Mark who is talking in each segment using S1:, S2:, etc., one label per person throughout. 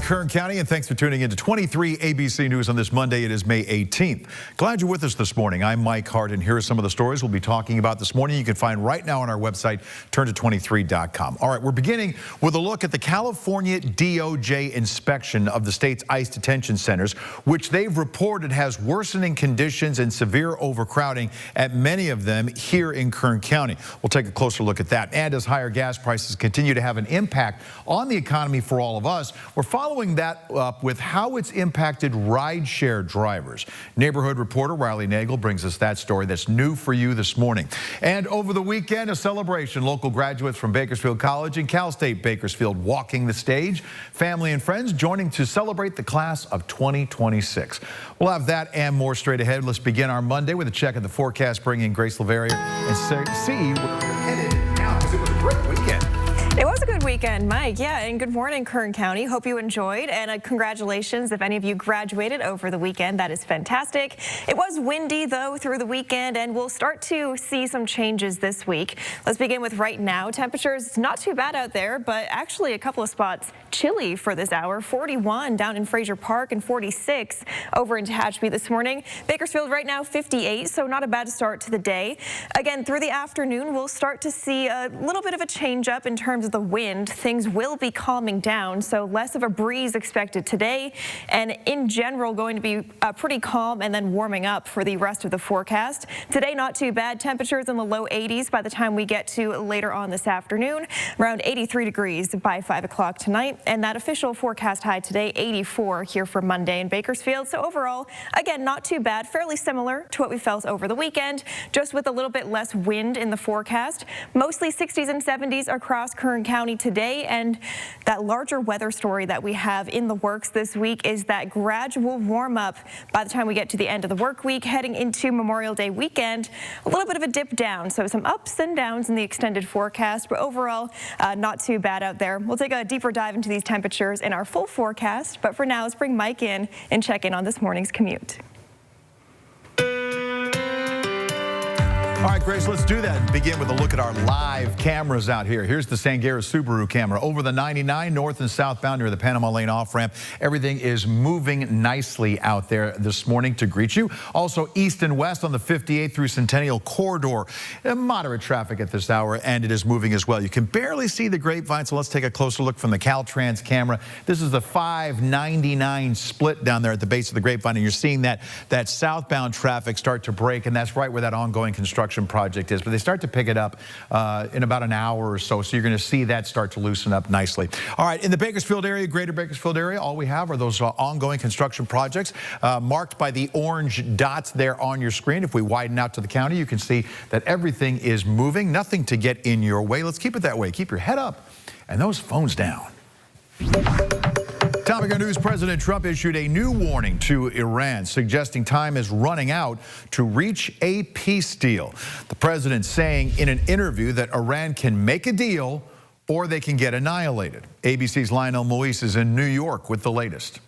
S1: Kern County, and thanks for tuning in to 23 ABC News on this Monday. It is May 18th. Glad you're with us this morning. I'm Mike Hart, and here are some of the stories we'll be talking about this morning. You can find right now on our website, turn23.com. All right, we're beginning with a look at the California DOJ inspection of the state's ICE detention centers, which they've reported has worsening conditions and severe overcrowding at many of them here in Kern County. We'll take a closer look at that. And as higher gas prices continue to have an impact on the economy for all of us, we're following that up with how it's impacted rideshare drivers. Neighborhood reporter Riley Nagel brings us that story that's new for you this morning. And over the weekend, a celebration. Local graduates from Bakersfield College and Cal State Bakersfield walking the stage. Family and friends joining to celebrate the class of 2026. We'll have that and more straight ahead. Let's begin our Monday with a check of the forecast, bringing in Grace Leverrier and see where we're headed now, because it was a great weekend.
S2: It was a good weekend, Mike. Yeah, and good morning, Kern County. Hope you enjoyed, and congratulations if any of you graduated over the weekend. That is fantastic. It was windy, though, through the weekend, and we'll start to see some changes this week. Let's begin with right now. Temperatures not too bad out there, but actually a couple of spots chilly for this hour. 41 down in Fraser Park and 46 over in Tehachapi this morning. Bakersfield right now 58, so not a bad start to the day. Again, through the afternoon, we'll start to see a little bit of a change up in terms of the wind. Things will be calming down, so less of a breeze expected today, and in general going to be pretty calm and then warming up for the rest of the forecast. Today not too bad. Temperatures in the low 80s by the time we get to later on this afternoon, around 83 degrees by 5 o'clock tonight, and that official forecast high today 84 here for Monday in Bakersfield. So overall, again, not too bad, fairly similar to what we felt over the weekend, just with a little bit less wind in the forecast. Mostly 60s and 70s across Kern County today, and that larger weather story that we have in the works this week is that gradual warm up by the time we get to the end of the work week, heading into Memorial Day weekend. A little bit of a dip down, so some ups and downs in the extended forecast, but overall not too bad out there. We'll take a deeper dive into these temperatures in our full forecast, but for now, let's bring Mike in and check in on this morning's commute.
S1: All right, Grace, let's do that and begin with a look at our live cameras out here. Here's the Sangera Subaru camera over the 99 north and southbound near the Panama Lane off-ramp. Everything is moving nicely out there this morning to greet you. Also, east and west on the 58 through Centennial corridor. Moderate traffic at this hour, and it is moving as well. You can barely see the grapevine, so let's take a closer look from the Caltrans camera. This is the 599 split down there at the base of the grapevine, and you're seeing that southbound traffic start to break, and that's right where that ongoing construction project is, but they start to pick it up in about an hour or so, so you're going to see that start to loosen up nicely. All right, in the Bakersfield area, greater Bakersfield area, all we have are those ongoing construction projects marked by the orange dots there on your screen. If we widen out to the county, you can see that everything is moving, nothing to get in your way. Let's keep it that way. Keep your head up and those phones down. Topic of news, President Trump issued a new warning to Iran, suggesting time is running out to reach a peace deal. The president saying in an interview that Iran can make a deal or they can get annihilated. ABC's Lionel Moise is in New York with the latest.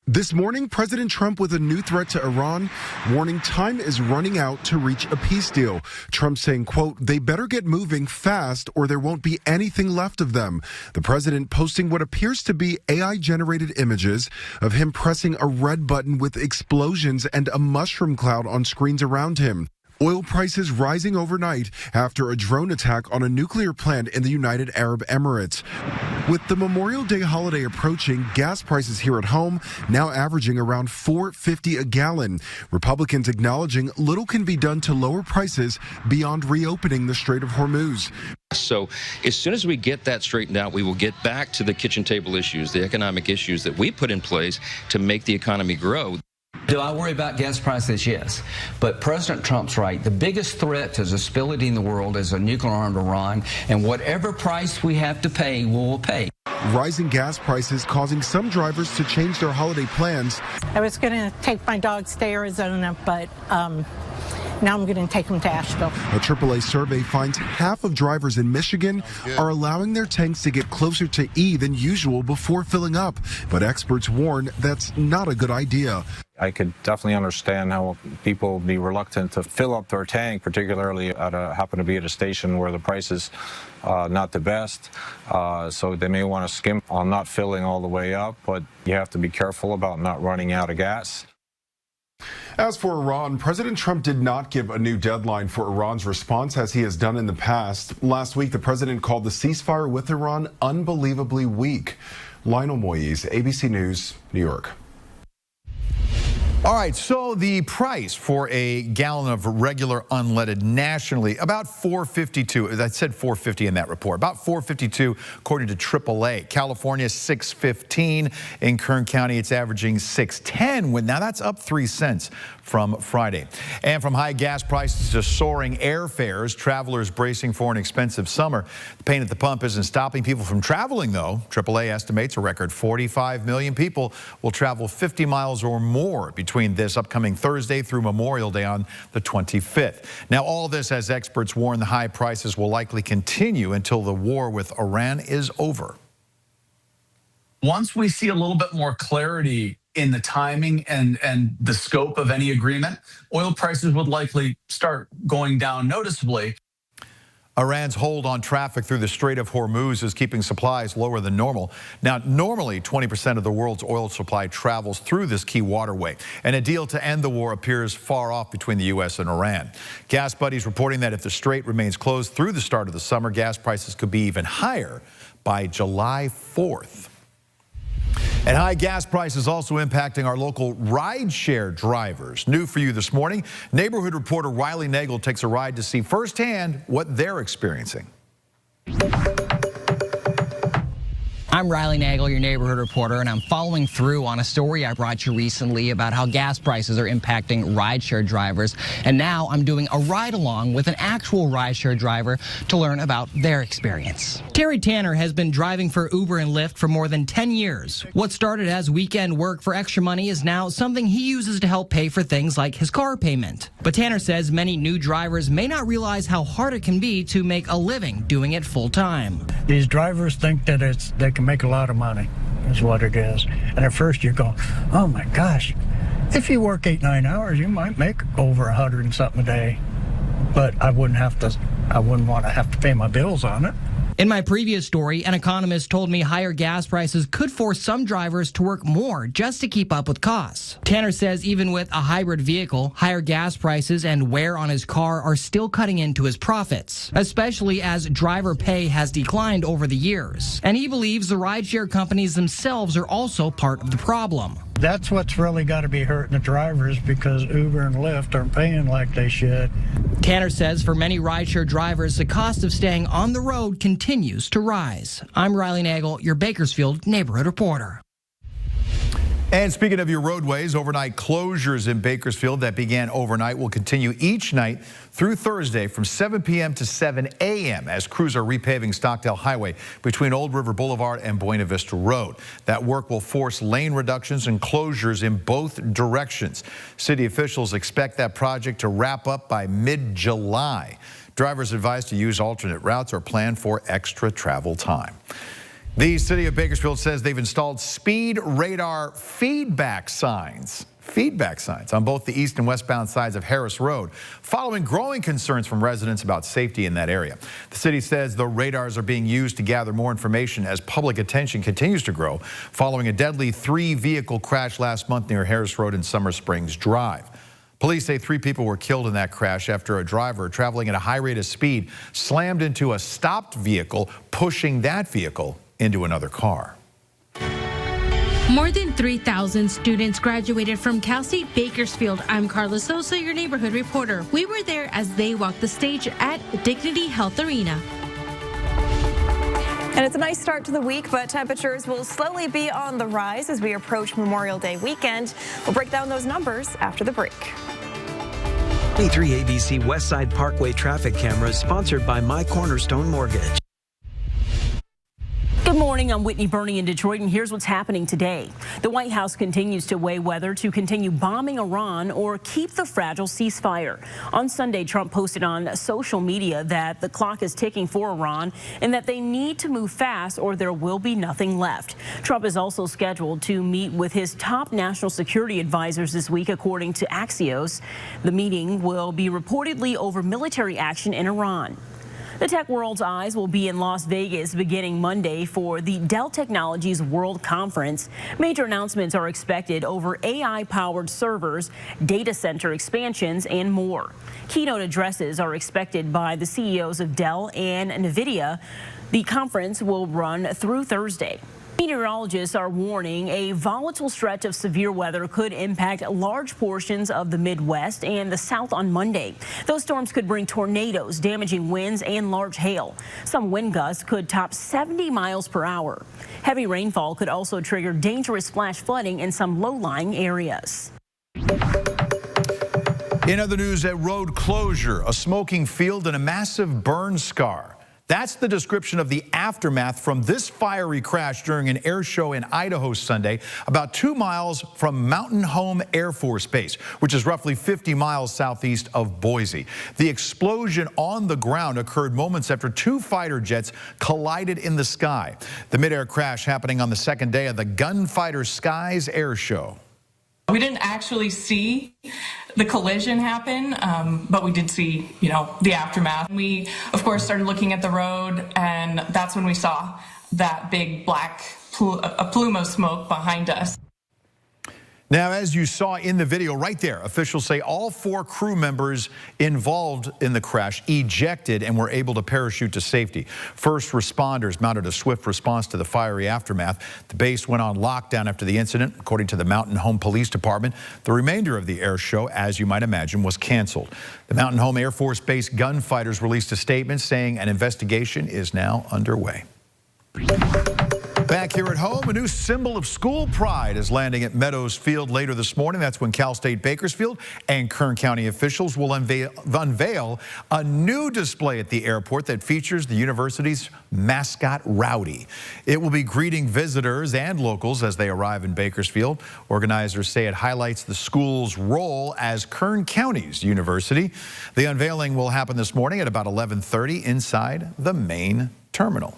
S3: This morning, President Trump with a new threat to Iran, warning time is running out to reach a peace deal. Trump saying, quote, they better get moving fast or there won't be anything left of them. The president posting what appears to be AI-generated images of him pressing a red button with explosions and a mushroom cloud on screens around him. Oil prices rising overnight after a drone attack on a nuclear plant in the United Arab Emirates. With the Memorial Day holiday approaching, gas prices here at home now averaging around $4.50 a gallon. Republicans acknowledging little can be done to lower prices beyond reopening the Strait of Hormuz.
S4: So as soon as we get that straightened out, we will get back to the kitchen table issues, the economic issues that we put in place to make the economy grow.
S5: Do I worry about gas prices? Yes. But President Trump's right. The biggest threat to the stability in the world is a nuclear-armed Iran, and whatever price we have to pay, we'll pay.
S3: Rising gas prices causing some drivers to change their holiday plans.
S6: I was going to take my dogs to Arizona, but now I'm going to take them to Asheville.
S3: A AAA survey finds half of drivers in Michigan are allowing their tanks to get closer to E than usual before filling up. But experts warn that's not a good idea.
S7: I could definitely understand how people would be reluctant to fill up their tank, particularly happen to be at a station where the price is not the best. So they may want to skimp on not filling all the way up, but you have to be careful about not running out of gas.
S3: As for Iran, President Trump did not give a new deadline for Iran's response as he has done in the past. Last week, the president called the ceasefire with Iran unbelievably weak. Lionel Moise, ABC News, New York.
S1: All right, so the price for a gallon of regular unleaded nationally, about $4.52. I said $4.50 in that report. About $4.52 according to AAA. California, $6.15. In Kern County, it's averaging $6.10. Now that's up 3 cents from Friday. And from high gas prices to soaring airfares, travelers bracing for an expensive summer. The pain at the pump isn't stopping people from traveling, though. AAA estimates a record 45 million people will travel 50 miles or more between this upcoming Thursday through Memorial Day on the 25th. Now, all this as experts warn the high prices will likely continue until the war with Iran is over.
S8: Once we see a little bit more clarity in the timing and the scope of any agreement, oil prices would likely start going down noticeably.
S1: Iran's hold on traffic through the Strait of Hormuz is keeping supplies lower than normal. Now, normally 20% of the world's oil supply travels through this key waterway, and a deal to end the war appears far off between the U.S. and Iran. Gas Buddies reporting that if the strait remains closed through the start of the summer, gas prices could be even higher by July 4th. And high gas prices also impacting our local rideshare drivers. New for you this morning, neighborhood reporter Riley Nagel takes a ride to see firsthand what they're experiencing.
S9: I'm Riley Nagel, your neighborhood reporter, and I'm following through on a story I brought you recently about how gas prices are impacting rideshare drivers. And now I'm doing a ride-along with an actual rideshare driver to learn about their experience. Terry Tanner has been driving for Uber and Lyft for more than 10 years. What started as weekend work for extra money is now something he uses to help pay for things like his car payment. But Tanner says many new drivers may not realize how hard it can be to make a living doing it full-time.
S10: These drivers think that they can make a lot of money, is what it is. And at first you go, oh my gosh, if you work 8-9 hours, you might make over 100 and something a day. But I wouldn't want to have to pay my bills on it.
S9: In my previous story, an economist told me higher gas prices could force some drivers to work more just to keep up with costs. Tanner says even with a hybrid vehicle, higher gas prices and wear on his car are still cutting into his profits, especially as driver pay has declined over the years. And he believes the rideshare companies themselves are also part of the problem.
S10: That's what's really got to be hurting the drivers, because Uber and Lyft aren't paying like they should.
S9: Tanner says for many rideshare drivers, the cost of staying on the road continues to rise. I'm Riley Nagel, your Bakersfield neighborhood reporter.
S1: And speaking of your roadways, overnight closures in Bakersfield that began overnight will continue each night through Thursday from 7 p.m. to 7 a.m. as crews are repaving Stockdale Highway between Old River Boulevard and Buena Vista Road. That work will force lane reductions and closures in both directions. City officials expect that project to wrap up by mid-July. Drivers advised to use alternate routes or plan for extra travel time. The city of Bakersfield says they've installed speed radar feedback signs on both the east and westbound sides of Harris Road, following growing concerns from residents about safety in that area. The city says the radars are being used to gather more information as public attention continues to grow following a deadly 3-vehicle crash last month near Harris Road and Summer Springs Drive. Police say 3 people were killed in that crash after a driver traveling at a high rate of speed slammed into a stopped vehicle, pushing that vehicle into another car.
S11: More than 3,000 students graduated from Cal State Bakersfield. I'm Carla Sosa, your neighborhood reporter. We were there as they walked the stage at Dignity Health Arena.
S2: And it's a nice start to the week, but temperatures will slowly be on the rise as we approach Memorial Day weekend. We'll break down those numbers after the break.
S12: 23 ABC Westside Parkway traffic cameras sponsored by My Cornerstone Mortgage.
S13: Good morning. morning, I'm Whitney Burney in Detroit, and here's what's happening today. The White House continues to weigh whether to continue bombing Iran or keep the fragile ceasefire. On Sunday, Trump posted on social media that the clock is ticking for Iran and that they need to move fast or there will be nothing left. Trump is also scheduled to meet with his top national security advisors this week, according to Axios. The meeting will be reportedly over military action in Iran. The tech world's eyes will be in Las Vegas beginning Monday for the Dell Technologies World Conference. Major announcements are expected over AI-powered servers, data center expansions, and more. Keynote addresses are expected by the CEOs of Dell and NVIDIA. The conference will run through Thursday. Meteorologists are warning a volatile stretch of severe weather could impact large portions of the Midwest and the South on Monday. Those storms could bring tornadoes, damaging winds, and large hail. Some wind gusts could top 70 miles per hour. Heavy rainfall could also trigger dangerous flash flooding in some low-lying areas.
S1: In other news, a road closure, a smoking field, and a massive burn scar. That's the description of the aftermath from this fiery crash during an air show in Idaho Sunday, about 2 miles from Mountain Home Air Force Base, which is roughly 50 miles southeast of Boise. The explosion on the ground occurred moments after 2 fighter jets collided in the sky. The midair crash happening on the second day of the Gunfighter Skies Air Show.
S14: We didn't actually see the collision happen, but we did see, the aftermath. We, of course, started looking at the road, and that's when we saw that big black plume of smoke behind us.
S1: Now, as you saw in the video right there, officials say all 4 crew members involved in the crash ejected and were able to parachute to safety. First responders mounted a swift response to the fiery aftermath. The base went on lockdown after the incident, according to the Mountain Home Police Department. The remainder of the air show, as you might imagine, was canceled. The Mountain Home Air Force Base gunfighters released a statement saying an investigation is now underway. Back here at home, a new symbol of school pride is landing at Meadows Field later this morning. That's when Cal State Bakersfield and Kern County officials will unveil a new display at the airport that features the university's mascot, Rowdy. It will be greeting visitors and locals as they arrive in Bakersfield. Organizers say it highlights the school's role as Kern County's university. The unveiling will happen this morning at about 11:30 inside the main terminal.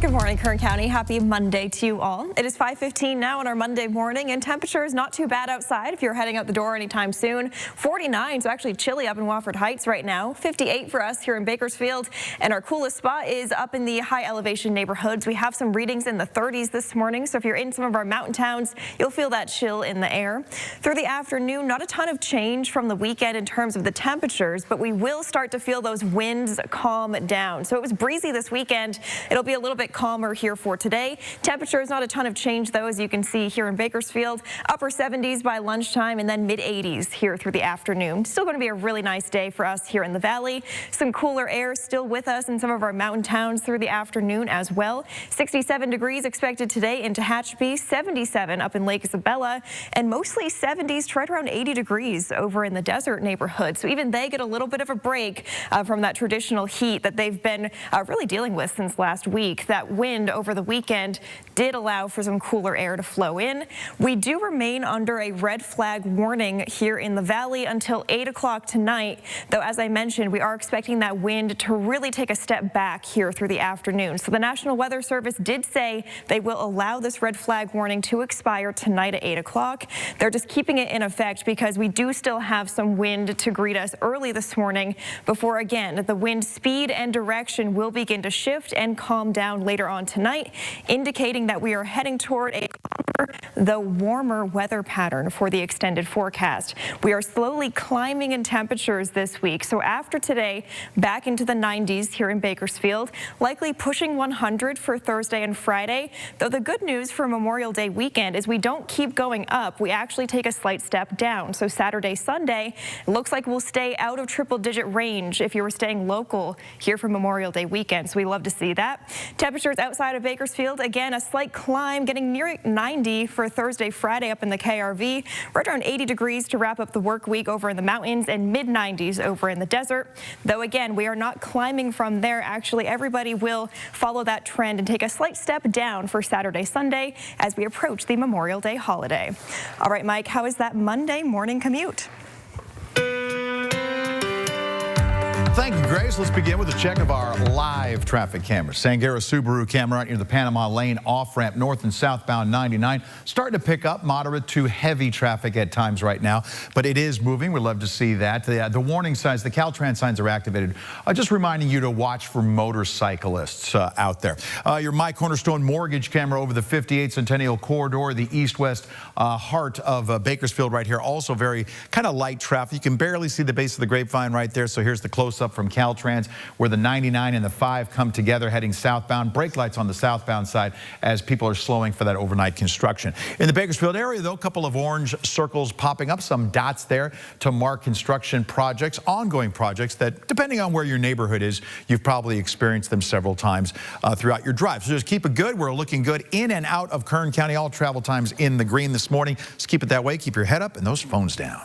S2: Good morning, Kern County. Happy Monday to you all. It is 5:15 now on our Monday morning, and temperature is not too bad outside if you're heading out the door anytime soon. 49, so actually chilly up in Wofford Heights right now. 58 for us here in Bakersfield, and our coolest spot is up in the high elevation neighborhoods. We have some readings in the 30s this morning, so if you're in some of our mountain towns, you'll feel that chill in the air. Through the afternoon, not a ton of change from the weekend in terms of the temperatures, but we will start to feel those winds calm down. So it was breezy this weekend. It'll be a little bit calmer here for today. Temperature is not a ton of change, though, as you can see here in Bakersfield. Upper 70s by lunchtime and then mid-80s here through the afternoon. Still going to be a really nice day for us here in the valley. Some cooler air still with us in some of our mountain towns through the afternoon as well. 67 degrees expected today in Tehachapi, 77 up in Lake Isabella, and mostly 70s to right around 80 degrees over in the desert neighborhood. So even they get a little bit of a break from that traditional heat that they've been really dealing with since last week. That wind over the weekend did allow for some cooler air to flow in. We do remain under a red flag warning here in the valley until 8 o'clock tonight, though as I mentioned, we are expecting that wind to really take a step back here through the afternoon. So the National Weather Service did say they will allow this red flag warning to expire tonight at 8 o'clock. They're just keeping it in effect because we do still have some wind to greet us early this morning before, again, the wind speed and direction will begin to shift and calm down later on tonight, indicating that we are heading toward a calmer, though warmer weather pattern for the extended forecast. We are slowly climbing in temperatures this week, so after today, back into the 90s here in Bakersfield, likely pushing 100 for Thursday and Friday, though the good news for Memorial Day weekend is we don't keep going up, we actually take a slight step down. So Saturday, Sunday, it looks like we'll stay out of triple-digit range if you were staying local here for Memorial Day weekend, so we love to see that. Temperature Temperatures outside of Bakersfield, again, a slight climb, getting near 90 for Thursday, Friday up in the KRV. Right around 80 degrees to wrap up the work week over in the mountains and mid-90s over in the desert. Though, again, we are not climbing from there. Actually, everybody will follow that trend and take a slight step down for Saturday, Sunday as we approach the Memorial Day holiday. All right, Mike, how is that Monday morning commute?
S1: Thank you, Grace. Let's begin with a check of our live traffic cameras. Sangera Subaru camera out near the Panama Lane off-ramp north and southbound 99. Starting to pick up moderate to heavy traffic at times right now, but it is moving. We'd love to see that. The warning signs, the Caltrans signs are activated. Just reminding you to watch for motorcyclists out there. Your My Cornerstone Mortgage camera over the 58 Centennial Corridor, the east-west heart of Bakersfield right here. Also very kind of light traffic. You can barely see the base of the grapevine right there, so here's the close-up from Caltrans where the 99 and the 5 come together heading southbound. Brake lights on the southbound side as people are slowing for that overnight construction. In the Bakersfield area, though, a couple of orange circles popping up, some dots there to mark construction projects, ongoing projects that, depending on where your neighborhood is, you've probably experienced them several times throughout your drive. So just keep it good. We're looking good in and out of Kern County. All travel times in the green this morning. Just keep it that way. Keep your head up and those phones down.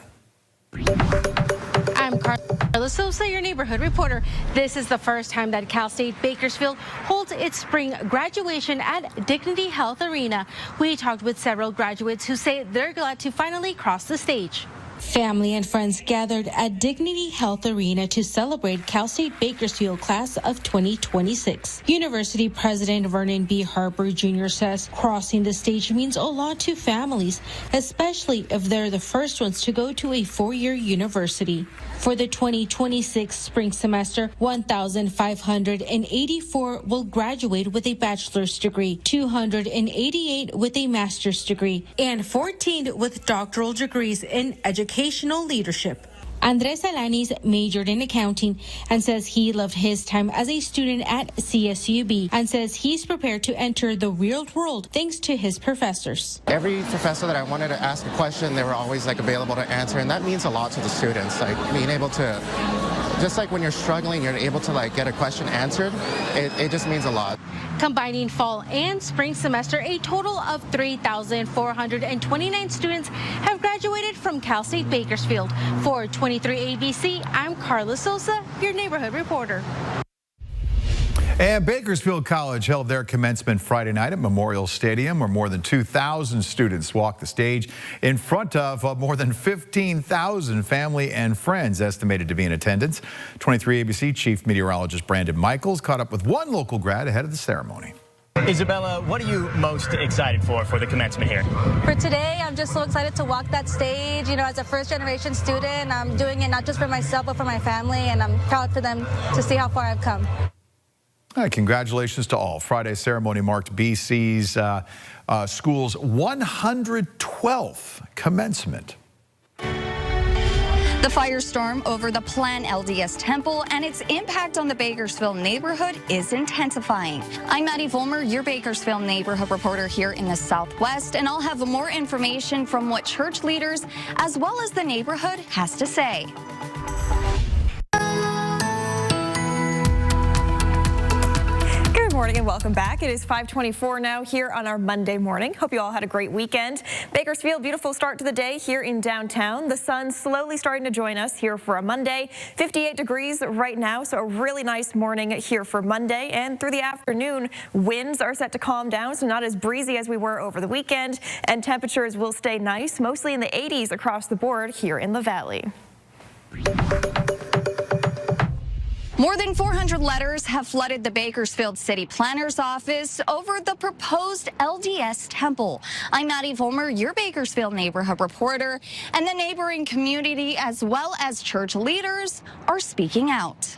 S11: I'm Carla Sosa, your neighborhood reporter. This is the first time that Cal State Bakersfield holds its spring graduation at Dignity Health Arena. We talked with several graduates who say they're glad to finally cross the stage. Family and friends gathered at Dignity Health Arena to celebrate Cal State Bakersfield class of 2026. University President Vernon B. Harper Jr. says crossing the stage means a lot to families, especially if they're the first ones to go to a four-year university. For the 2026 spring semester, 1,584 will graduate with a bachelor's degree, 288 with a master's degree, and 14 with doctoral degrees in educational leadership. Andres Alanis majored in accounting and says he loved his time as a student at CSUB and says he's prepared to enter the real world thanks to his professors.
S15: Every professor that I wanted to ask a question, they were always available to answer, and that means a lot to the students. Being able to, just like when you're struggling, you're able to get a question answered. It just means a lot.
S11: Combining fall and spring semester, a total of 3,429 students have graduated from Cal State Bakersfield. For 23 ABC, I'm Carla Sosa, your neighborhood reporter.
S1: And Bakersfield College held their commencement Friday night at Memorial Stadium, where more than 2,000 students walked the stage in front of more than 15,000 family and friends estimated to be in attendance. 23 ABC Chief Meteorologist Brandon Michaels caught up with one local grad ahead of the ceremony.
S16: Isabella, what are you most excited for the commencement here?
S17: For today, I'm just so excited to walk that stage. You know, as a first-generation student, I'm doing it not just for myself, but for my family, and I'm proud for them to see how far I've come.
S1: All right, congratulations to all. Friday's ceremony marked BC's school's 112th commencement.
S18: The firestorm over the Plan LDS Temple and its impact on the Bakersfield neighborhood is intensifying. I'm Maddie Vollmer, your Bakersfield neighborhood reporter here in the Southwest, and I'll have more information from what church leaders as well as the neighborhood has to say.
S2: Good morning and welcome back. It is 5:24 now here on our Monday morning. Hope you all had a great weekend. Bakersfield, beautiful start to the day here in downtown. The sun slowly starting to join us here for a Monday. 58 degrees right now, so a really nice morning here for Monday. And through the afternoon, winds are set to calm down, so not as breezy as we were over the weekend. And temperatures will stay nice, mostly in the 80s across the board here in the valley.
S18: More than 400 letters have flooded the Bakersfield City Planner's office over the proposed LDS temple. I'm Maddie Vollmer, your Bakersfield neighborhood reporter, and the neighboring community as well as church leaders are speaking out.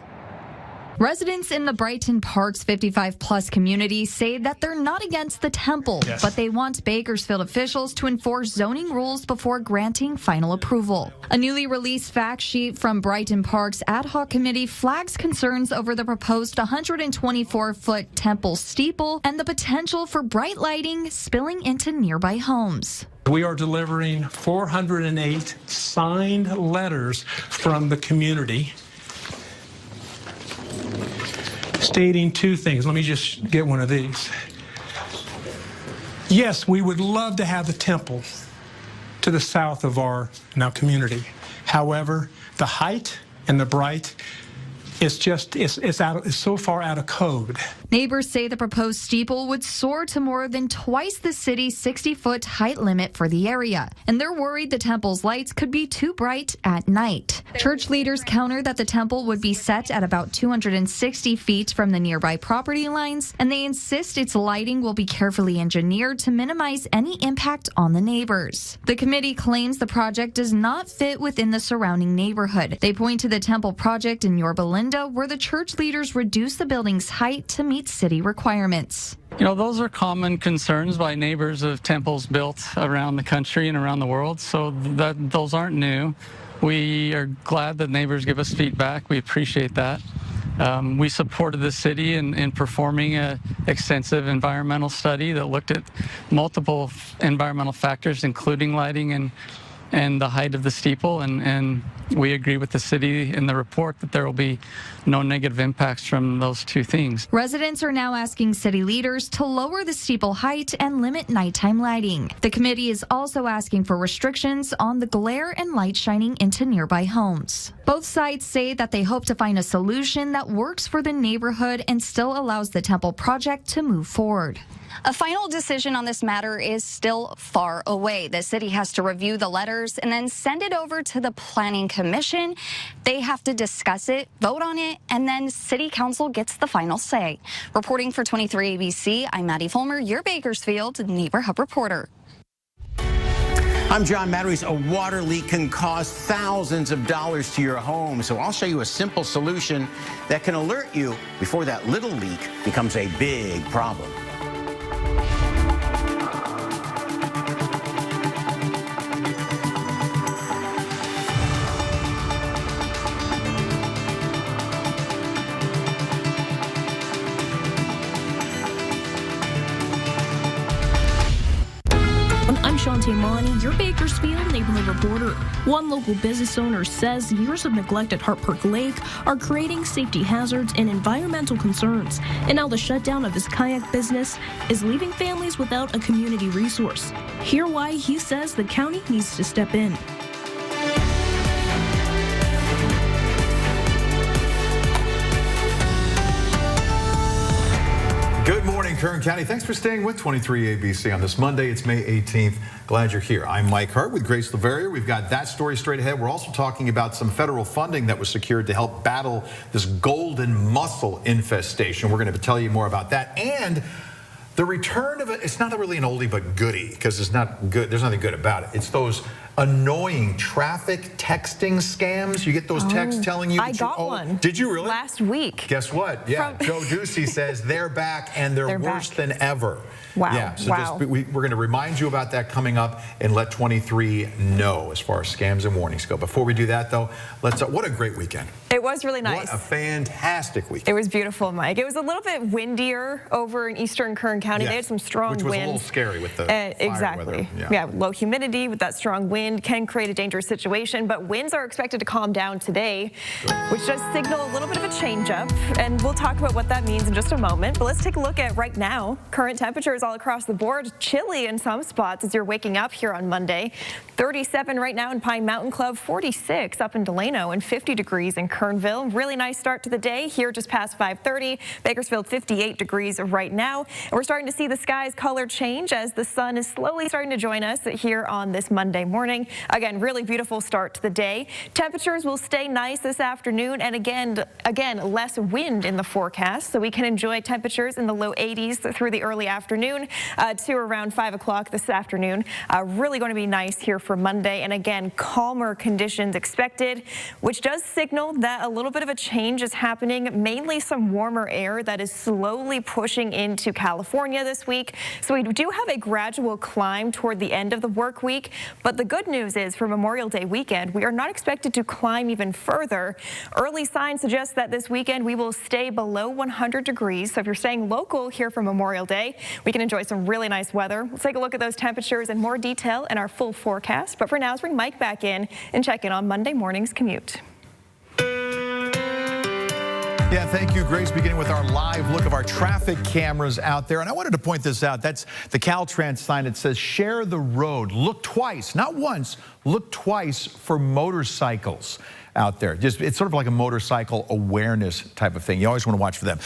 S19: Residents in the Brighton Parks 55-plus community say that they're not against the temple, but they want Bakersfield officials to enforce zoning rules before granting final approval. A newly released fact sheet from Brighton Parks ad hoc committee flags concerns over the proposed 124-foot temple steeple and the potential for bright lighting spilling into nearby homes.
S20: We are delivering 408 signed letters from the community stating two things. Let me just get one of these. Yes, we would love to have the temple to the south of our community. However, the height and the bright, it's so far out of code.
S19: Neighbors say the proposed steeple would soar to more than twice the city's 60-foot height limit for the area, and they're worried the temple's lights could be too bright at night. Church leaders counter that the temple would be set at about 260 feet from the nearby property lines, and they insist its lighting will be carefully engineered to minimize any impact on the neighbors. The committee claims the project does not fit within the surrounding neighborhood. They point to the temple project in Yorba Linda, where the church leaders reduced the building's height to meet city requirements.
S21: You know, those are common concerns by neighbors of temples built around the country and around the world, so those aren't new. We are glad that neighbors give us feedback. We appreciate that. We supported the city in performing an extensive environmental study that looked at multiple environmental factors, including lighting and the height of the steeple, and we agree with the city in the report that there will be no negative impacts from those two things.
S19: Residents are now asking city leaders to lower the steeple height and limit nighttime lighting. The committee is also asking for restrictions on the glare and light shining into nearby homes. Both sides say that they hope to find a solution that works for the neighborhood and still allows the temple project to move forward.
S18: A final decision on this matter is still far away. The city has to review the letters and then send it over to the Planning Commission. They have to discuss it, vote on it, and then City Council gets the final say. Reporting for 23 ABC, I'm Maddie Fulmer, your Bakersfield Neighbor Hub reporter.
S22: I'm John Matteries. A water leak can cost thousands of dollars to your home, so I'll show you a simple solution that can alert you before that little leak becomes a big problem.
S23: Shantae Monty, your Bakersfield neighborhood reporter. One local business owner says years of neglect at Hart Park Lake are creating safety hazards and environmental concerns. And now the shutdown of his kayak business is leaving families without a community resource. Hear why he says the county needs to step in.
S1: Good morning, Kern County. Thanks for staying with 23 ABC on this Monday. It's May 18th. Glad you're here. I'm Mike Hart with Grace LaVerrier. We've got that story straight ahead. We're also talking about some federal funding that was secured to help battle this golden mussel infestation. We're going to tell you more about that. And the return of it, it's not really an oldie but goodie, because it's not good. There's nothing good about it. It's those annoying traffic texting scams. You get those texts telling you.
S2: I got one.
S1: Did you really?
S2: Last week.
S1: Guess what? Yeah, Joe Ducey says they're back and they're worse than ever.
S2: Wow.
S1: Yeah, so we're going to remind you about that coming up and let 23 know as far as scams and warnings go. Before we do that, though, what a great weekend.
S2: It was really nice.
S1: What a fantastic weekend.
S2: It was beautiful, Mike. It was a little bit windier over in eastern Kern County. They had some strong winds.
S1: Which was a little scary with the fire
S2: exactly.
S1: weather.
S2: Yeah, low humidity with that strong wind can create a dangerous situation, but winds are expected to calm down today, which does signal a little bit of a change up, and we'll talk about what that means in just a moment. But let's take a look at right now. Current temperatures all across the board. Chilly in some spots as you're waking up here on Monday. 37 right now in Pine Mountain Club, 46 up in Delano, and 50 degrees in Kernville. Really nice start to the day here just past 5:30. Bakersfield 58 degrees right now. And we're starting to see the sky's color change as the sun is slowly starting to join us here on this Monday morning. Again, really beautiful start to the day. Temperatures will stay nice this afternoon, and again less wind in the forecast, so we can enjoy temperatures in the low 80s through the early afternoon to around 5 o'clock this afternoon. Really going to be nice here for Monday, and again calmer conditions expected, which does signal that a little bit of a change is happening. Mainly some warmer air that is slowly pushing into California this week, so we do have a gradual climb toward the end of the work week. But the good news is for Memorial Day weekend, we are not expected to climb even further. Early signs suggest that this weekend we will stay below 100 degrees. So if you're staying local here for Memorial Day, we can enjoy some really nice weather. Let's take a look at those temperatures in more detail in our full forecast. But for now, let's bring Mike back in and check in on Monday morning's commute.
S1: Yeah, thank you, Grace. Beginning with our live look of our traffic cameras out there. And I wanted to point this out. That's the Caltrans sign. It says, share the road. Look twice, not once, look twice for motorcycles out there. It's sort of like a motorcycle awareness type of thing. You always want to watch for them.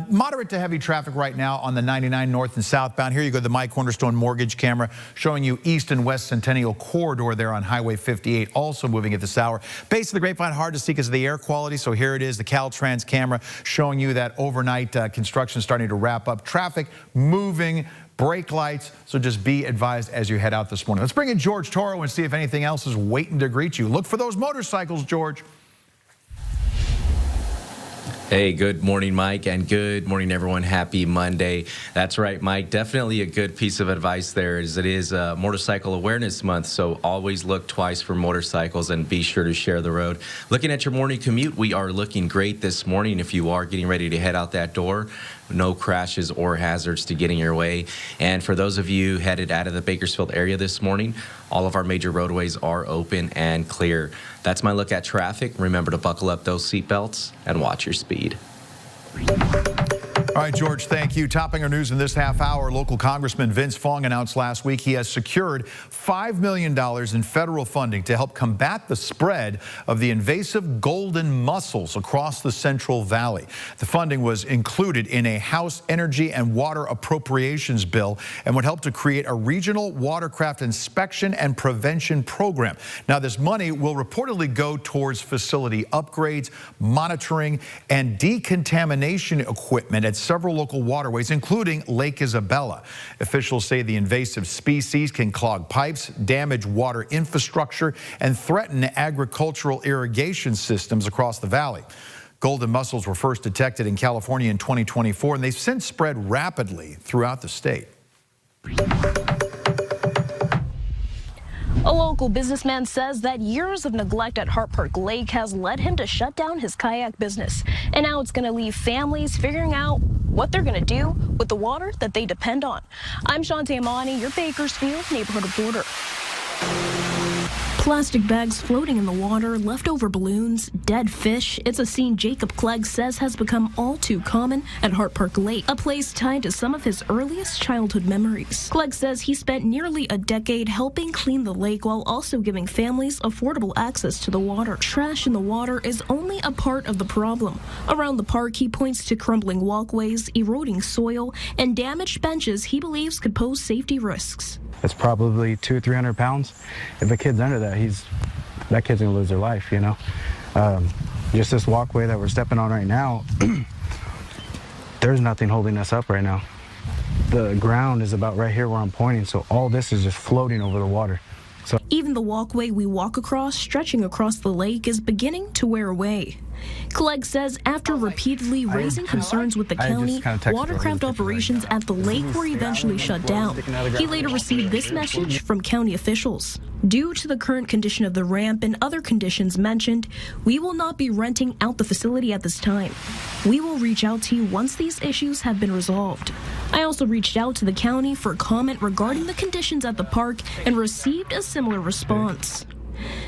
S1: Moderate to heavy traffic right now on the 99 north and southbound. Here you go, the My Cornerstone Mortgage camera showing you east and west Centennial corridor there on Highway 58, also moving at this hour. Base of the Grapevine, hard to see because of the air quality. So here it is, the Caltrans camera showing you that overnight construction starting to wrap up. Traffic moving. Brake lights, so just be advised as you head out this morning. Let's bring in George Toro and see if anything else is waiting to greet you. Look for those motorcycles, George.
S4: Hey, good morning, Mike, and good morning, everyone. Happy Monday. That's right, Mike. Definitely a good piece of advice there, as it is Motorcycle Awareness Month, so always look twice for motorcycles and be sure to share the road. Looking at your morning commute, we are looking great this morning if you are getting ready to head out that door. No crashes or hazards to getting your way. And for those of you headed out of the Bakersfield area this morning, all of our major roadways are open and clear. That's my look at traffic. Remember to buckle up those seatbelts and watch your speed.
S1: All right, George, thank you. Topping our news in this half hour, local Congressman Vince Fong announced last week he has secured $5 million in federal funding to help combat the spread of the invasive golden mussels across the Central Valley. The funding was included in a House Energy and Water Appropriations bill and would help to create a regional watercraft inspection and prevention program. Now, this money will reportedly go towards facility upgrades, monitoring, and decontamination equipment at several local waterways, including Lake Isabella. Officials say the invasive species can clog pipes, damage water infrastructure, and threaten agricultural irrigation systems across the valley. Golden mussels were first detected in California in 2024, and they've since spread rapidly throughout the state.
S23: A local businessman says that years of neglect at Hart Park Lake has led him to shut down his kayak business. And now it's going to leave families figuring out what they're going to do with the water that they depend on. I'm Shantae Amani, your Bakersfield neighborhood reporter. Plastic bags floating in the water, leftover balloons, dead fish. It's a scene Jacob Clegg says has become all too common at Hart Park Lake, a place tied to some of his earliest childhood memories. Clegg says he spent nearly a decade helping clean the lake while also giving families affordable access to the water. Trash in the water is only a part of the problem. Around the park, he points to crumbling walkways, eroding soil, and damaged benches he believes could pose safety risks.
S5: It's probably 200 or 300 pounds. If a kid's under that, that kid's gonna lose their life, you know. Just this walkway that we're stepping on right now, there's nothing holding us up right now. The ground is about right here where I'm pointing, so all this is just floating over the water. So
S23: even the walkway we walk across, stretching across the lake, is beginning to wear away. Clegg says after repeatedly raising concerns with the county, watercraft operations at the lake were eventually shut down. He later received this message from county officials. Due to the current condition of the ramp and other conditions mentioned, we will not be renting out the facility at this time. We will reach out to you once these issues have been resolved. I also reached out to the county for comment regarding the conditions at the park and received a similar response.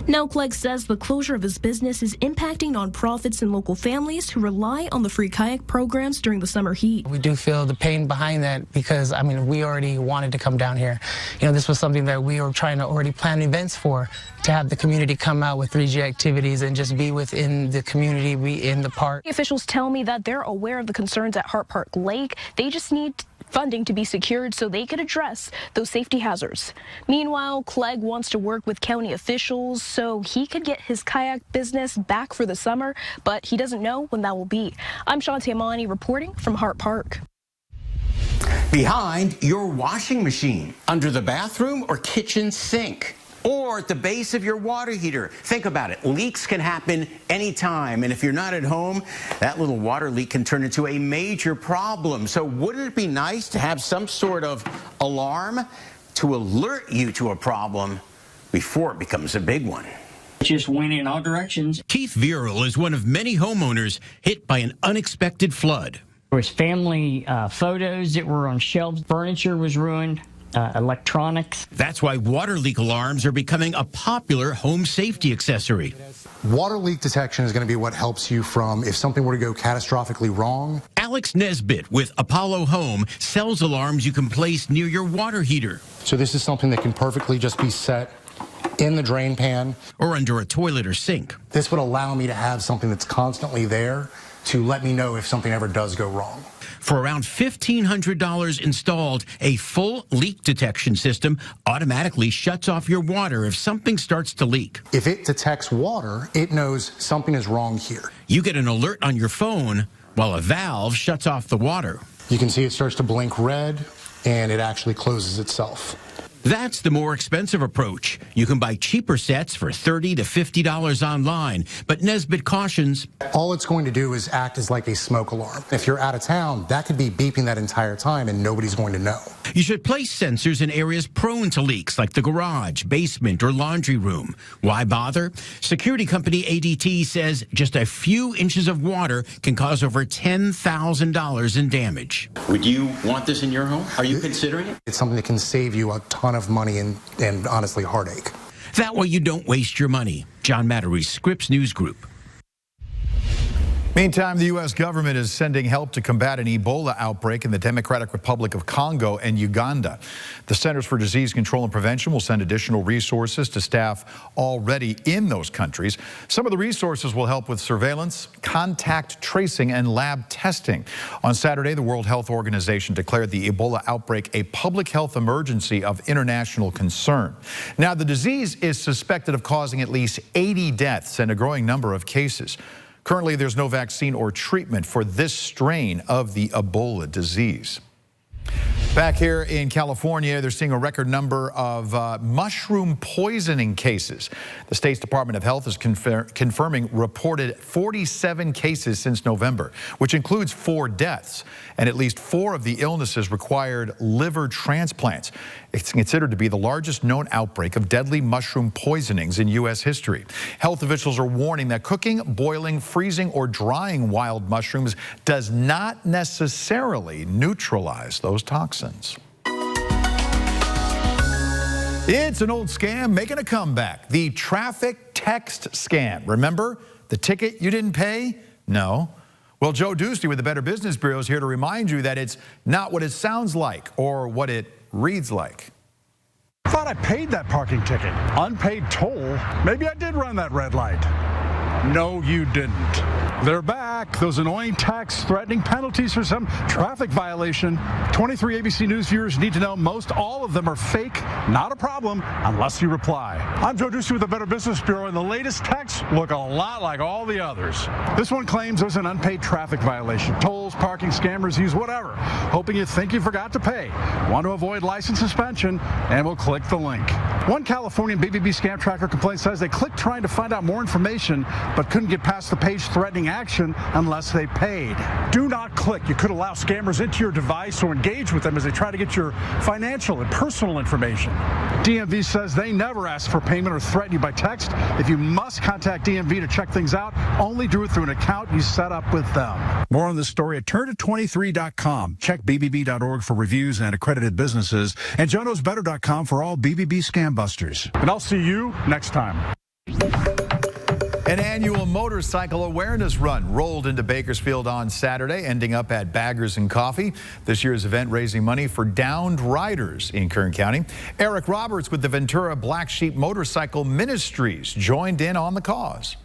S23: Now, Clegg says the closure of his business is impacting nonprofits and local families who rely on the free kayak programs during the summer heat.
S6: We do feel the pain behind that because, I mean, we already wanted to come down here. You know, this was something that we were trying to already plan events for, to have the community come out with 3G activities and just be within the community, be in the park.
S23: Officials tell me that they're aware of the concerns at Hart Park Lake. They just need funding to be secured so they could address those safety hazards. Meanwhile, Clegg wants to work with county officials so he could get his kayak business back for the summer, but he doesn't know when that will be. I'm Shantae Amani reporting from Hart Park.
S22: Behind your washing machine, under the bathroom or kitchen sink, or at the base of your water heater. Think about it. Leaks can happen anytime, and if you're not at home, that little water leak can turn into a major problem. So wouldn't it be nice to have some sort of alarm to alert you to a problem before it becomes a big one?
S24: Just went in all directions.
S25: Keith Viral is one of many homeowners hit by an unexpected flood.
S24: There was family photos that were on shelves. Furniture was ruined.
S25: electronics.
S12: That's why water leak alarms are becoming a popular home safety accessory.
S3: Water leak detection is going to be what helps you from if something were to go catastrophically wrong.
S12: Alex Nesbitt with Apollo Home sells alarms you can place near your water heater.
S3: So this is something that can perfectly just be set in the drain pan
S12: or under a toilet or sink.
S3: This would allow me to have something that's constantly there to let me know if something ever does go wrong.
S12: For around $1,500 installed, a full leak detection system automatically shuts off your water if something starts to leak.
S3: If it detects water, it knows something is wrong here.
S12: You get an alert on your phone while a valve shuts off the water.
S3: You can see it starts to blink red and it actually closes itself.
S12: That's the more expensive approach. You can buy cheaper sets for $30 to $50 online, but Nesbitt cautions.
S3: All it's going to do is act as like a smoke alarm. If you're out of town, that could be beeping that entire time and nobody's going to know.
S12: You should place sensors in areas prone to leaks like the garage, basement, or laundry room. Why bother? Security company ADT says just a few inches of water can cause over $10,000 in damage.
S22: Would you want this in your home? Are you considering it?
S3: It's something that can save you a ton of money and honestly heartache.
S12: That way you don't waste your money. John Mattery, Scripps News Group.
S1: Meantime, the U.S. government is sending help to combat an Ebola outbreak in the Democratic Republic of Congo and Uganda. The Centers for Disease Control and Prevention will send additional resources to staff already in those countries. Some of the resources will help with surveillance, contact tracing, and lab testing. On Saturday, the World Health Organization declared the Ebola outbreak a public health emergency of international concern. Now, the disease is suspected of causing at least 80 deaths and a growing number of cases. Currently, there's no vaccine or treatment for this strain of the Ebola disease. Back here in California, they're seeing a record number of mushroom poisoning cases. The state's Department of Health is confirming reported 47 cases since November, which includes 4 deaths, and at least 4 of the illnesses required liver transplants. It's considered to be the largest known outbreak of deadly mushroom poisonings in U.S. history. Health officials are warning that cooking, boiling, freezing, or drying wild mushrooms does not necessarily neutralize those toxins. It's an old scam making a comeback. The traffic text scam. Remember the ticket you didn't pay? No. Well, Joe Ducey with the Better Business Bureau is here to remind you that it's not what it sounds like or what it reads like.
S7: I thought I paid that parking ticket. Unpaid toll. Maybe I did run that red light. No, you didn't. They're back. Those annoying texts threatening penalties for some traffic violation. 23 ABC News viewers need to know most all of them are fake, not a problem, unless you reply. I'm Joe Ducey with the Better Business Bureau, and the latest texts look a lot like all the others. This one claims there's an unpaid traffic violation. Tolls, parking, scammers use whatever, hoping you think you forgot to pay. Want to avoid license suspension, and we'll click the link. One Californian BBB scam tracker complaint says they clicked trying to find out more information, but couldn't get past the page threatening action unless they paid. Do not click. You could allow scammers into your device or engage with them as they try to get your financial and personal information. DMV says they never ask for payment or threaten you by text. If you must contact DMV to check things out, only do it through an account you set up with them. More on this story at turn23.com. Check bbb.org for reviews and accredited businesses, and JoeKnowsBetter.com for all BBB scam busters. And I'll see you next time.
S1: An annual motorcycle awareness run rolled into Bakersfield on Saturday, ending up at Baggers and Coffee. This year's event raising money for downed riders in Kern County. Eric Roberts with the Ventura Black Sheep Motorcycle Ministries joined in on the cause.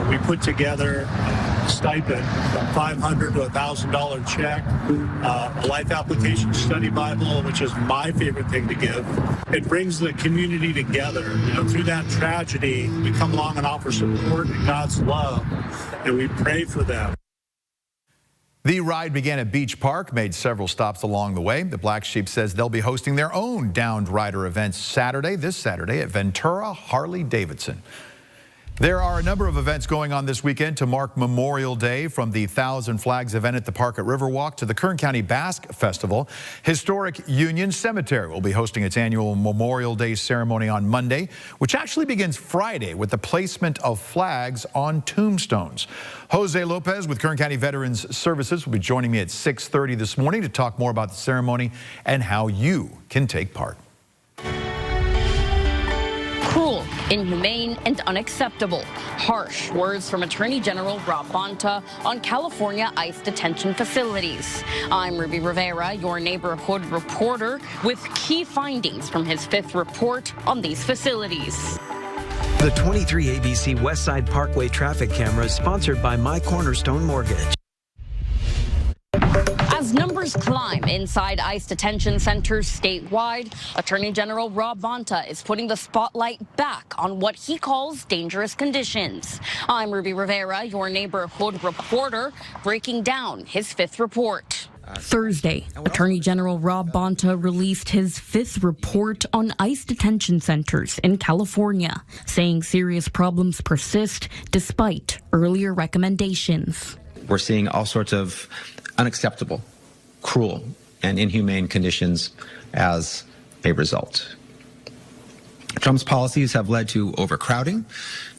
S8: We put together a stipend, a $500 to $1,000 check, a life application study Bible, which is my favorite thing to give. It brings the community together. You know, through that tragedy, we come along and offer support and God's love, and we pray for them.
S1: The ride began at Beach Park, made several stops along the way. The Black Sheep says they'll be hosting their own downed rider events this Saturday at Ventura Harley Davidson. There are a number of events going on this weekend to mark Memorial Day, from the Thousand Flags event at the park at Riverwalk to the Kern County Basque Festival. Historic Union Cemetery will be hosting its annual Memorial Day ceremony on Monday, which actually begins Friday with the placement of flags on tombstones. Jose Lopez with Kern County Veterans Services will be joining me at 6:30 this morning to talk more about the ceremony and how you can take part.
S9: Cruel, inhumane, and unacceptable. Harsh words from Attorney General Rob Bonta on California ICE detention facilities. I'm Ruby Rivera, your neighborhood reporter, with key findings from his 5th report on these facilities.
S10: The 23 ABC Westside Parkway traffic cameras, sponsored by My Cornerstone Mortgage.
S9: As numbers climb inside ICE detention centers statewide, Attorney General Rob Bonta is putting the spotlight back on what he calls dangerous conditions. I'm Ruby Rivera, your neighborhood reporter, breaking down his 5th report. Thursday, Attorney General Rob Bonta released his 5th report on ICE detention centers in California, saying serious problems persist despite earlier recommendations.
S13: We're seeing all sorts of unacceptable, cruel, and inhumane conditions as a result. Trump's policies have led to overcrowding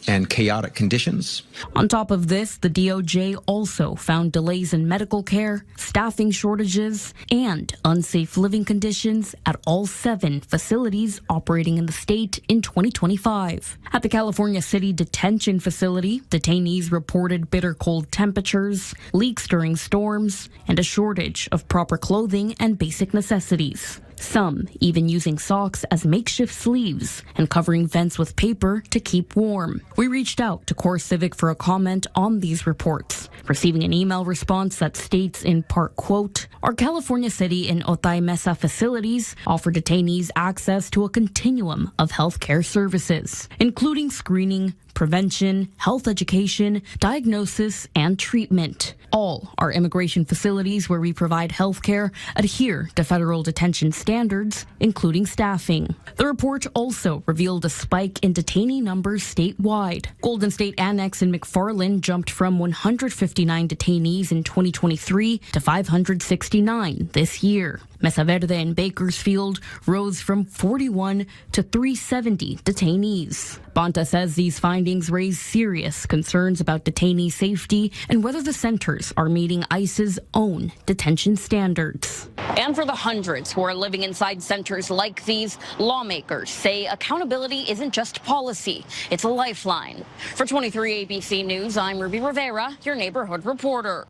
S13: and chaotic conditions.
S9: On top of this, the DOJ also found delays in medical care, staffing shortages, and unsafe living conditions at all 7 facilities operating in the state in 2025. At the California City Detention Facility, detainees reported bitter cold temperatures, leaks during storms, and a shortage of proper clothing and basic necessities. Some even using socks as makeshift sleeves and covering vents with paper to keep warm. We reached out to Core Civic for a comment on these reports, receiving an email response that states in part, quote, "Our California City and Otay Mesa facilities offer detainees access to a continuum of healthcare services, including screening, prevention, health education, diagnosis, and treatment. All our immigration facilities where we provide health care adhere to federal detention standards, including staffing." The report also revealed a spike in detainee numbers statewide. Golden State Annex in McFarland jumped from 159 detainees in 2023 to 569 this year. Mesa Verde and Bakersfield rose from 41 to 370 detainees. Bonta says these findings raise serious concerns about detainee safety and whether the centers are meeting ICE's own detention standards. And for the hundreds who are living inside centers like these, lawmakers say accountability isn't just policy, it's a lifeline. For 23 ABC News, I'm Ruby Rivera, your neighborhood reporter.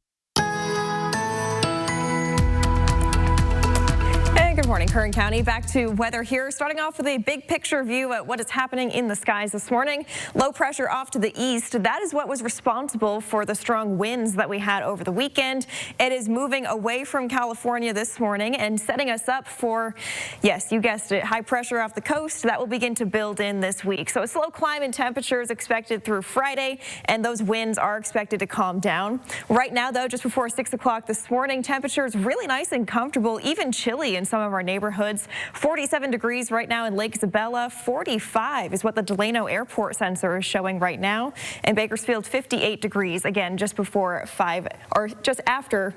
S2: Good morning, Kern County. Back to weather here. Starting off with a big picture view at what is happening in the skies this morning. Low pressure off to the east. That is what was responsible for the strong winds that we had over the weekend. It is moving away from California this morning and setting us up for, yes, you guessed it, high pressure off the coast. That will begin to build in this week. So a slow climb in temperatures expected through Friday, and those winds are expected to calm down. Right now, though, just before 6 o'clock this morning, temperatures really nice and comfortable, even chilly in some of our neighborhoods. 47 degrees right now in Lake Isabella. 45 is what the Delano Airport sensor is showing right now. And Bakersfield, 58 degrees, again, just before 5, or just after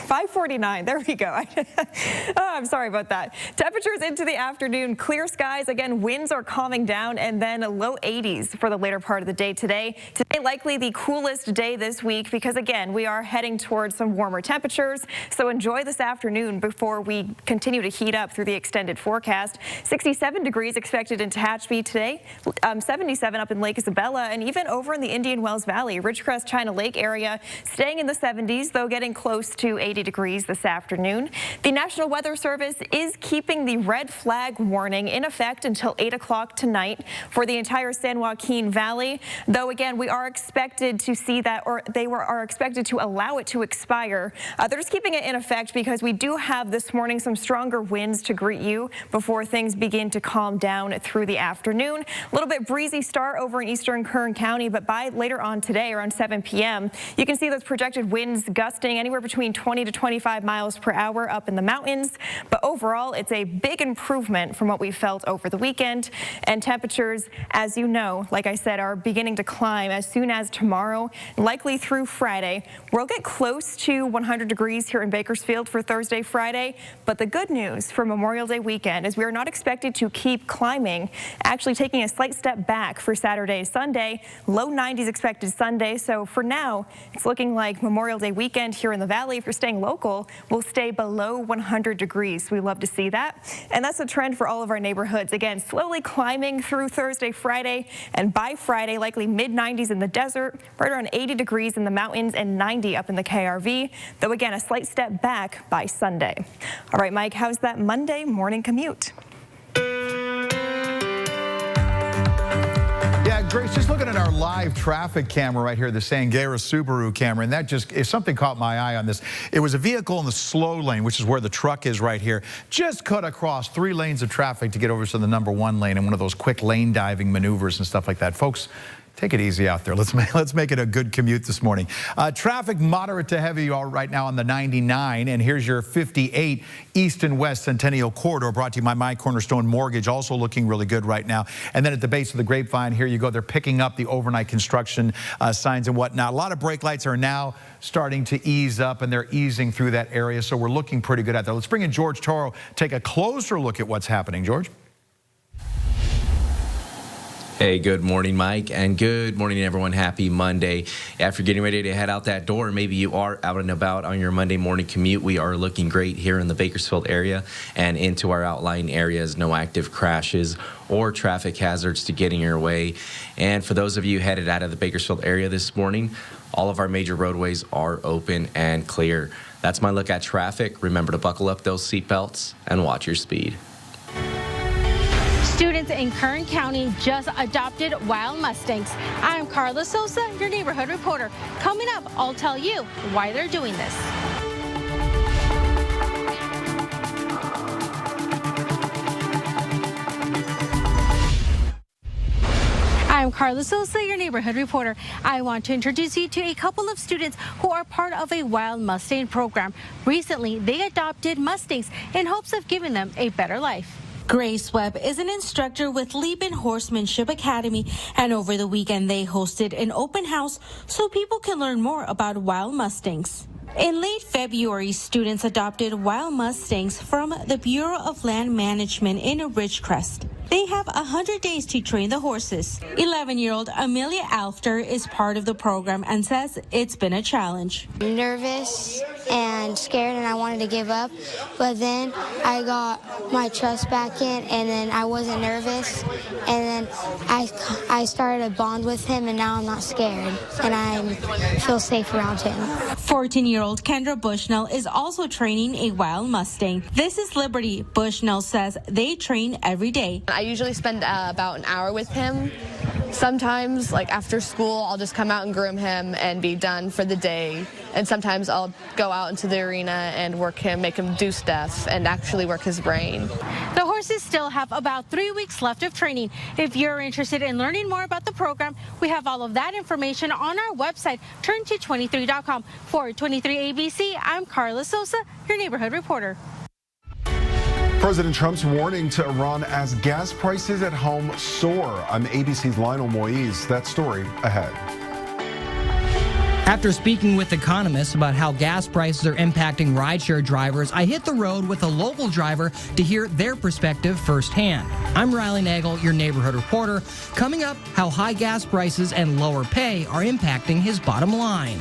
S2: 5:49. There we go. I'm sorry about that. Temperatures into the afternoon, clear skies. Again, winds are calming down, and then low 80s for the later part of the day today. Today, likely the coolest day this week because, again, we are heading towards some warmer temperatures. So enjoy this afternoon before we continue to heat up through the extended forecast. 67 degrees expected in Tehachapi today, 77 up in Lake Isabella, and even over in the Indian Wells Valley, Ridgecrest, China Lake area, staying in the 70s, though getting close to 80 degrees this afternoon. The National Weather Service is keeping the red flag warning in effect until 8 o'clock tonight for the entire San Joaquin Valley, though again we are expected to see that, or are expected to allow it to expire. They're just keeping it in effect because we do have this morning some stronger winds to greet you before things begin to calm down through the afternoon. A little bit breezy start over in eastern Kern County, but by later on today around 7 p.m. you can see those projected winds gusting anywhere between between 20 to 25 miles per hour up in the mountains. But overall, it's a big improvement from what we felt over the weekend. And temperatures, as you know, like I said, are beginning to climb as soon as tomorrow, likely through Friday. We'll get close to 100 degrees here in Bakersfield for Thursday, Friday. But the good news for Memorial Day weekend is we are not expected to keep climbing, actually taking a slight step back for Saturday, Sunday. Low 90s expected Sunday. So for now, it's looking like Memorial Day weekend here in the valley, if you're staying local, will stay below 100 degrees. We love to see that. And that's a trend for all of our neighborhoods. Again, slowly climbing through Thursday, Friday, and by Friday, likely mid-90s in the desert, right around 80 degrees in the mountains and 90 up in the KRV, though again, a slight step back by Sunday. All right, Mike, how's that Monday morning commute?
S1: Yeah, Grace, just looking at our live traffic camera right here, the Sangera Subaru camera, and that just is something caught my eye on this. It was a vehicle in the slow lane, which is where the truck is right here, just cut across 3 lanes of traffic to get over to the number 1 lane in one of those quick lane diving maneuvers and stuff like that. Folks, take it easy out there. Let's make it a good commute this morning. Traffic moderate to heavy right now on the 99, and here's your 58 East and West Centennial Corridor, brought to you by My Cornerstone Mortgage, also looking really good right now. And then at the base of the Grapevine, here you go. They're picking up the overnight construction signs and whatnot. A lot of brake lights are now starting to ease up, and they're easing through that area, so we're looking pretty good out there. Let's bring in George Toro, take a closer look at what's happening. George?
S4: Hey, good morning, Mike, and good morning, everyone. Happy Monday. After getting ready to head out that door, maybe you are out and about on your Monday morning commute. We are looking great here in the Bakersfield area and into our outlying areas. No active crashes or traffic hazards to get in your way. And for those of you headed out of the Bakersfield area this morning, all of our major roadways are open and clear. That's my look at traffic. Remember to buckle up those seatbelts and watch your speed.
S11: Students in Kern County just adopted wild mustangs. I'm Carla Sosa, your neighborhood reporter. Coming up, I'll tell you why they're doing this. I'm Carla Sosa, your neighborhood reporter. I want to introduce you to a couple of students who are part of a wild Mustang program. Recently, they adopted mustangs in hopes of giving them a better life. Grace Webb is an instructor with Lieben Horsemanship Academy, and over the weekend they hosted an open house so people can learn more about wild mustangs. In late February, students adopted wild mustangs from the Bureau of Land Management in Ridgecrest. They have 100 days to train the horses. 11-year-old Amelia Alfter is part of the program and says it's been a challenge.
S14: I'm nervous and scared, and I wanted to give up, but then I got my trust back in, and then I wasn't nervous, and then I started a bond with him, and now I'm not scared, and I feel safe around him.
S11: 14-year-old Kendra Bushnell is also training a wild Mustang. This is Liberty. Bushnell says they train every day.
S15: I usually spend about an hour with him. Sometimes, like after school, I'll just come out and groom him and be done for the day. And sometimes I'll go out into the arena and work him, make him do stuff, and actually work his brain.
S11: The horses still have about 3 weeks left of training. If you're interested in learning more about the program, we have all of that information on our website, turn223.com. For 23 ABC, I'm Carla Sosa, your neighborhood reporter.
S16: President Trump's warning to Iran as gas prices at home soar. I'm ABC's Lionel Moise. That story ahead.
S17: After speaking with economists about how gas prices are impacting rideshare drivers, I hit the road with a local driver to hear their perspective firsthand. I'm Riley Nagel, your neighborhood reporter. Coming up, how high gas prices and lower pay are impacting his bottom line.